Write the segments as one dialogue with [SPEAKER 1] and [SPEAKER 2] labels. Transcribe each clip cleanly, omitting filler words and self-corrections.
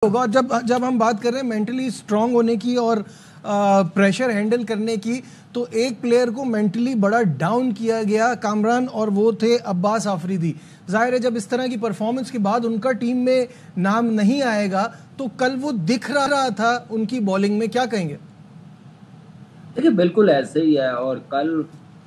[SPEAKER 1] होगा। जब जब हम बात कर रहे हैं मेंटली स्ट्रांग होने की और प्रेशर हैंडल करने की, तो एक प्लेयर को मेंटली बड़ा डाउन किया गया कामरान, और वो थे अब्बास आफरीदी। जाहिर है जब इस तरह की परफॉर्मेंस के बाद उनका टीम में नाम नहीं आएगा, तो कल वो दिख रहा था उनकी बॉलिंग में, क्या कहेंगे?
[SPEAKER 2] देखिए बिल्कुल ऐसे ही है। और कल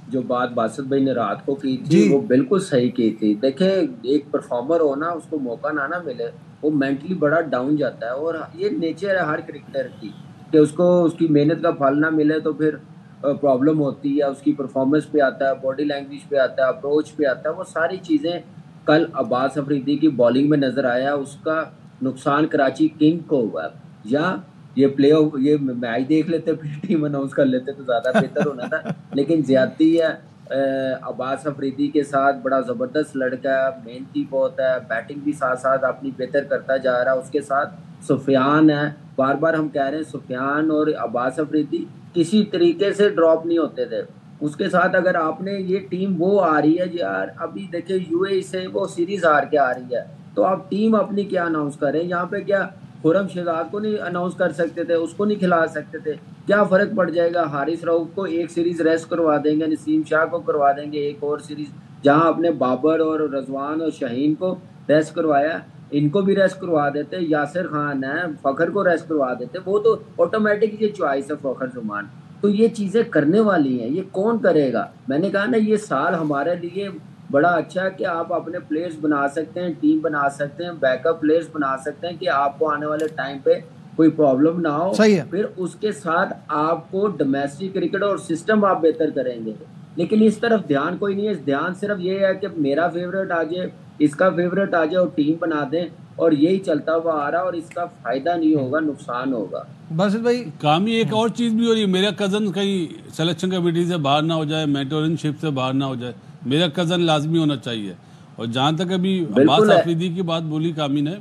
[SPEAKER 2] जो बात बासित भाई ने रात को की थी वो बिल्कुल सही की थी। देखिए एक परफॉर्मर हो ना, उसको मौका ना मिले, वो मेंटली बड़ा डाउन जाता है। और ये नेचर है हर क्रिकेटर की कि उसको उसकी मेहनत का फल ना मिले तो फिर प्रॉब्लम होती है। उसकी परफॉर्मेंस पे आता है, बॉडी लैंग्वेज पे आता है, अप्रोच पे आता है। वो सारी चीज़ें कल अब्बास अफरीदी की बॉलिंग में नजर आया। उसका नुकसान कराची किंग को हुआ। या ये प्ले ऑफ, ये मैच देख लेते फिर टीम अनाउंस कर लेते तो ज्यादा बेहतर होना था। लेकिन ज्यादती है। अब्बास अफरीदी के साथ बड़ा जबरदस्त लड़का है, मेहनती बहुत है, बैटिंग भी साथ साथ अपनी बेहतर करता जा रहा है। उसके साथ सुफियान है। बार बार हम कह रहे हैं सुफियान और अब्बास अफरीदी किसी तरीके से ड्रॉप नहीं होते थे। उसके साथ अगर आपने ये टीम वो आ रही है यार, अभी देखिए यूएई से वो सीरीज हार के आ रही है, तो आप टीम अपनी क्या अनाउंस करें यहाँ पे? क्या खुरम शहजाद को नहीं अनाउंस कर सकते थे? उसको नहीं खिला सकते थे? क्या फर्क पड़ जाएगा? हारिस रऊफ को एक सीरीज रेस्ट करवा देंगे, नसीम शाह को करवा देंगे एक और सीरीज, जहां अपने बाबर और रजवान और शाहीन को रेस्ट करवाया, इनको भी रेस्ट करवा देते। यासिर खान है, फखर को रेस्ट करवा देते। वो तो ऑटोमेटिक ये चॉइस है फखर जुमान। तो ये चीजें करने वाली हैं, ये कौन करेगा? मैंने कहा ना, ये साल हमारे लिए बड़ा अच्छा है कि आप अपने प्लेयर्स बना सकते हैं, टीम बना सकते हैं, बैकअप प्लेयर्स बना सकते हैं कि आपको आने वाले टाइम पे कोई प्रॉब्लम ना हो।
[SPEAKER 1] सही है।
[SPEAKER 2] फिर उसके साथ आपको डोमेस्टिक क्रिकेट और सिस्टम आप बेहतर करेंगे। लेकिन इस तरफ ध्यान कोई नहीं है। ध्यान सिर्फ ये है कि मेरा फेवरेट आ जाए, इसका फेवरेट आ जाए और टीम बना दें, और यही चलता हुआ आ रहा है। और इसका फायदा नहीं होगा, नुकसान होगा।
[SPEAKER 1] बस भाई
[SPEAKER 3] कामी एक और चीज भी हो रही है, मेरा कजन कहीं सिलेक्शन कमेटी से बाहर ना हो जाए, मेंटोरशिप से बाहर ना हो जाए, मेरा कजन लाजमी होना चाहिए। और जहां तक अभी अब्बास आफरीदी की बात बोली कामी ने,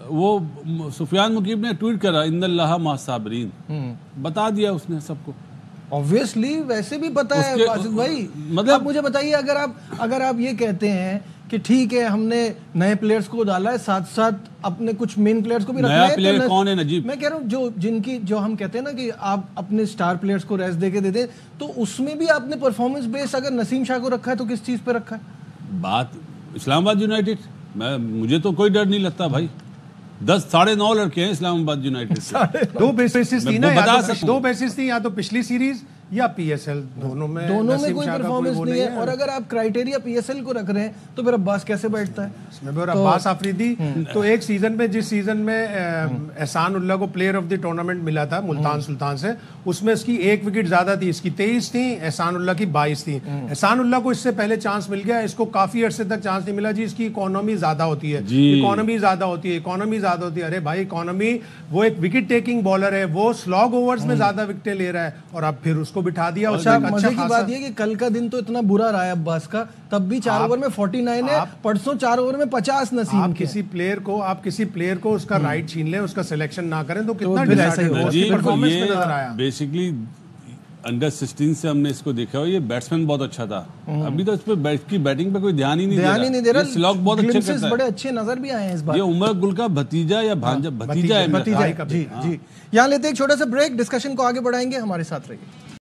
[SPEAKER 3] वो सुफियान मुकीब ने ट्वीट करा इन्नल्लाह मअ साबिरीन, बता दिया उसने सबको।
[SPEAKER 1] ऑब्वियसली वैसे भी पता है बासित भाई। मतलब आप मुझे बताइए, अगर आप ये कहते हैं कि ठीक है हमने नए प्लेयर्स को डाला है, साथ साथ अपने कुछ मेन प्लेयर्स को भी रखना है,
[SPEAKER 3] प्लेयर कौन है नजीब?
[SPEAKER 1] मैं कह रहा हूँ जो हम कहते हैं ना कि आप अपने स्टार प्लेयर्स को रेस्ट देके दे दे, तो उसमें भी आपने परफॉर्मेंस बेस अगर नसीम शाह को रखा है तो किस चीज पे रखा है?
[SPEAKER 3] बात इस्लामाबाद यूनाइटेड, मुझे तो कोई डर नहीं लगता भाई। 10-9.5 लड़के हैं इस्लामाबाद यूनाइटेड से।
[SPEAKER 4] दो बेसिस थी ना, दो बेसिस थी, या तो पिछली सीरीज या पीएसएल, दोनों में
[SPEAKER 1] कोई परफॉर्मेंस नहीं है। और अगर आप क्राइटेरिया पीएसएल को रख रहे हैं तो फिर अब्बास कैसे बैठता है इसमें?
[SPEAKER 4] और अब्बास आफरीदी तो एक सीजन में, जिस सीजन में एहसान उल्लाह को प्लेयर ऑफ द टूर्नामेंट मिला था मुल्तान सुल्तान से, उसमें इसकी 1 विकेट ज्यादा थी। इसकी 23 थी, एहसान उल्लाह की 22 थी। एहसान उल्लाह को इससे पहले चांस मिल गया, इसको काफी अरसे तक चांस नहीं मिला जी। इसकी इकोनॉमी ज्यादा होती है, इकोनॉमी ज्यादा होती है। अरे भाई इकोनॉमी, वो एक विकेट टेकिंग बॉलर है, वो स्लॉग ओवर्स में ज्यादा विकेटें ले रहा है, और अब फिर उसको बिठा दिया।
[SPEAKER 1] मजे की बात यह कि कल का दिन तो इतना बुरा रहा है अब्बास का, तब भी 4 ओवर में 49 है, परसों 4 ओवर में 50 नसीब।
[SPEAKER 4] आप किसी प्लेयर को उसका राइट छीन लें, उसका सिलेक्शन ना करें तो कितना परफॉर्मेंस में नजर आया।
[SPEAKER 3] बेसिकली अंडर 16 से हमने इसको देखा, ये बैट्समैन बहुत अच्छा था। अभी तो इस पे बैटिंग पे कोई ध्यान ही नहीं दे रहा। स्लॉग बहुत अच्छे करता है,
[SPEAKER 1] बड़े अच्छे नजर भी आए हैं इस बार।
[SPEAKER 3] ये उमर गुल का भतीजा या भतीजा है।
[SPEAKER 1] जी। यहाँ लेते एक छोटा सा ब्रेक, डिस्कशन को आगे बढ़ाएंगे, हमारे साथ रहिए।